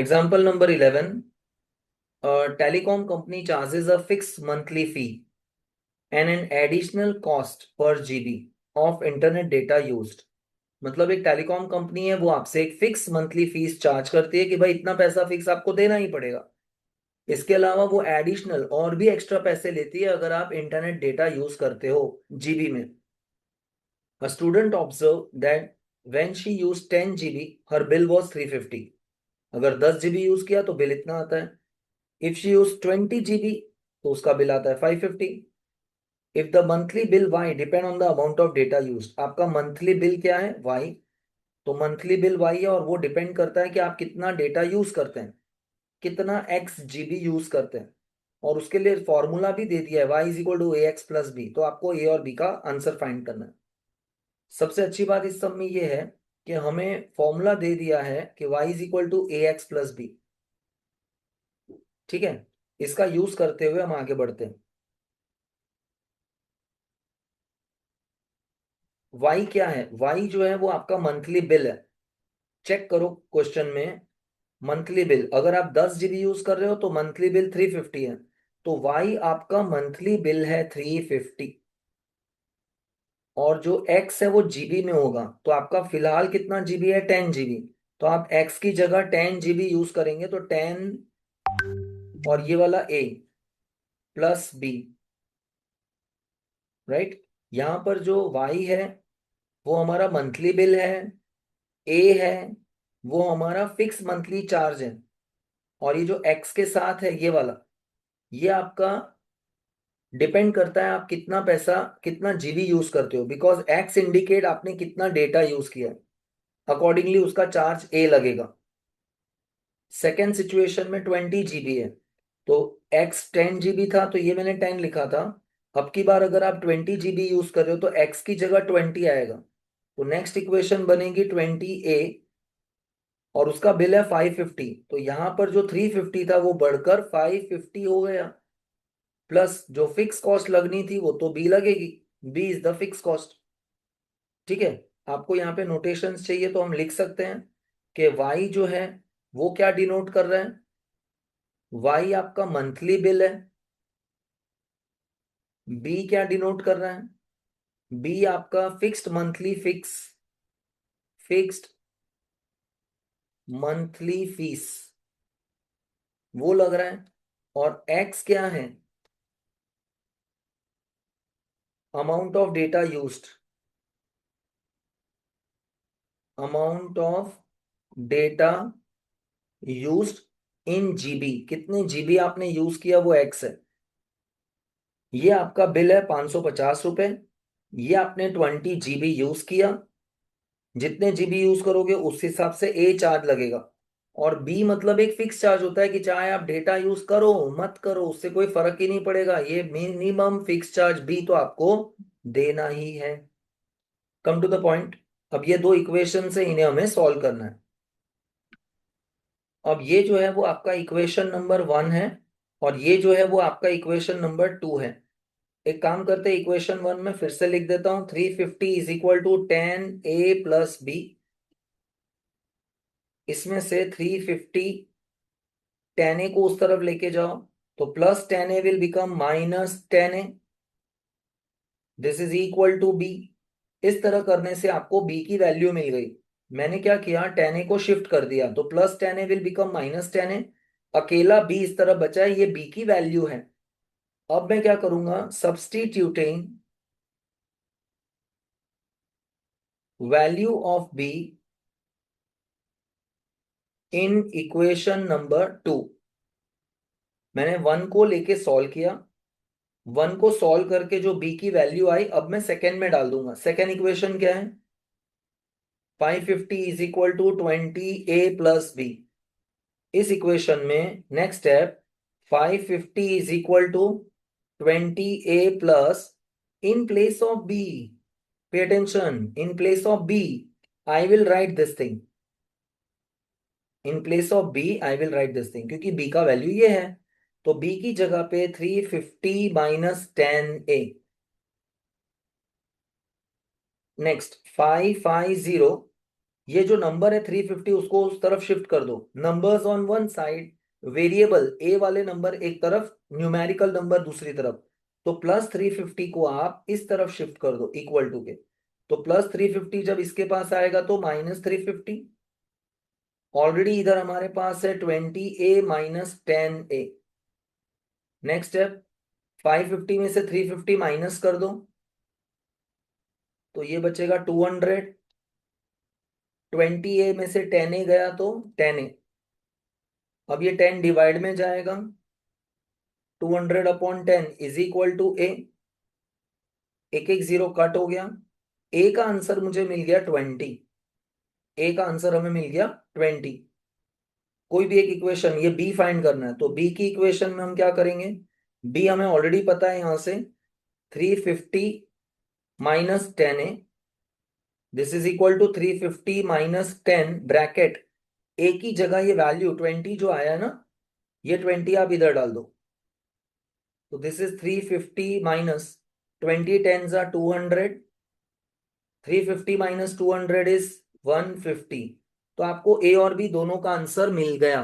Example number 11, telecom company charges a fixed monthly fee and an additional cost per GB of internet data used. मतलब एक telecom company है, वो आपसे एक fix monthly fees charge करती है कि भाई इतना पैसा फिक्स आपको देना ही पड़ेगा। इसके अलावा वो एडिशनल और भी एक्स्ट्रा पैसे लेती है अगर आप इंटरनेट डेटा यूज करते हो जीबी में। A student observed that when she used 10 GB, her bill was 350। अगर 10 GB यूज किया तो बिल इतना आता है। इफ शी यूज 20 GB तो उसका बिल आता है 550। If the monthly bill Y depend on the amount of data use, आपका मंथली बिल क्या है, वाई। तो मंथली बिल वाई है और वो डिपेंड करता है कि आप कितना डेटा यूज करते हैं, कितना एक्स जीबी यूज करते हैं। और उसके लिए फॉर्मूला भी दे दिया है, Y is equal to A X plus B. तो आपको ए और बी का आंसर फाइंड करना है। सबसे अच्छी बात इस सब में ये है कि हमें फॉर्मूला दे दिया है कि y is equal to A X plus B. ठीक है, इसका यूज करते हुए हम आगे बढ़ते हैं। y क्या है, y जो है वो आपका मंथली बिल है। चेक करो क्वेश्चन में, मंथली बिल अगर आप 10 GB यूज कर रहे हो तो मंथली बिल 350 है। तो y आपका मंथली बिल है 350। और जो x है वो जीबी में होगा, तो आपका फिलहाल कितना जीबी है, 10 GB। तो आप x की जगह 10 GB यूज करेंगे तो 10 और ये वाला a प्लस बी, राइट। यहाँ पर जो y है वो हमारा मंथली बिल है, a है वो हमारा फिक्स मंथली चार्ज है, और ये जो x के साथ है ये वाला, ये आपका डिपेंड करता है आप कितना पैसा कितना जीबी यूज करते हो, बिकॉज x इंडिकेट आपने कितना डेटा यूज किया है, अकॉर्डिंगली उसका चार्ज a लगेगा। सेकेंड सिचुएशन में 20 GB है, तो x 10 GB था तो ये मैंने 10 लिखा था। अब की बार अगर आप 20 GB यूज कर रहे हो तो x की जगह 20 आएगा। तो नेक्स्ट इक्वेशन बनेगी 20a, और उसका बिल है 550। तो यहाँ पर जो 350 था वो बढ़कर 550 हो गया, प्लस जो फिक्स कॉस्ट लगनी थी वो तो बी लगेगी। B is the fix cost. ठीक है, आपको यहाँ पे नोटेशंस चाहिए तो हम लिख सकते हैं कि y जो है वो क्या डिनोट कर रहा है, y आपका मंथली बिल है। b क्या डिनोट कर रहा है, b आपका fixed monthly fixed monthly fees वो लग रहा है। और x क्या है, amount of data used, amount of data used in GB, कितने जीबी आपने यूज किया वो x है। ये आपका बिल है 550 रुपए। ये आपने 20 GB यूज किया, जितने जीबी यूज करोगे उस हिसाब से ए चार्ज लगेगा। और बी मतलब एक फिक्स चार्ज होता है कि चाहे आप डेटा यूज करो मत करो उससे कोई फर्क ही नहीं पड़ेगा, ये मिनिमम फिक्स चार्ज बी तो आपको देना ही है। Come to the point. अब ये दो इक्वेशन से इन्हें हमें सॉल्व करना है। अब ये जो है वो आपका इक्वेशन नंबर 1 है, और ये जो है वो आपका इक्वेशन नंबर 2 है। एक काम करते हैं, इक्वेशन 1 में फिर से लिख देता हूं, 350 is equal to 10a plus B. इसमें से 350 10a को उस तरफ लेके जाओ तो plus 10a will become minus 10a। This is equal to B. इस तरह करने से आपको b की वैल्यू मिल गई। मैंने क्या किया, 10a को शिफ्ट कर दिया तो plus 10a will become minus 10a। अकेला b इस तरफ बचा है, ये b की वैल्यू है। अब मैं क्या करूंगा, substituting value of b in equation number 2। मैंने 1 को लेके सॉल्व किया, 1 को सॉल्व करके जो b की वैल्यू आई अब मैं सेकेंड में डाल दूंगा। सेकेंड इक्वेशन क्या है, 550 is equal to 20a plus B. इस इक्वेशन में next step, 550 is equal to 20a plus, in place of b, pay attention, in place of b I will write this thing, in place of B I will write this thing, क्योंकि B का value ये है। तो B की जगह पे 350 minus 10a। Next 550 ये जो नंबर है 350 उसको उस तरफ शिफ्ट कर दो, numbers on one side, variable A वाले नंबर एक तरफ, न्यूमेरिकल नंबर दूसरी तरफ। तो +350 को आप इस तरफ शिफ्ट कर दो इक्वल टू के। तो +350 जब इसके पास आएगा तो -350। ऑलरेडी इधर हमारे पास है 20A minus 10A। Next step, 550 में से 350 माइनस कर दो, तो ये बचेगा 200। 20A में से 10A गया तो 10A। अब ये 10 डिवाइड में जाएगा, 200/10 इज इक्वल टू ए। एक एक जीरो कट हो गया, ए का आंसर मुझे मिल गया 20। ए का आंसर हमें मिल गया 20। कोई भी एक इक्वेशन, ये बी फाइंड करना है, तो बी की इक्वेशन में हम क्या करेंगे, बी हमें ऑलरेडी पता है यहां से, 350 minus 10A, this is equal to 350 minus 10 bracket, A की जगह ये वैल्यू 20 जो आया है ना, ये 20 आप इधर डाल दो। तो this is 350 minus 20, 10s are 200, 350 minus 200 is 150। तो आपको ए और बी दोनों का आंसर मिल गया।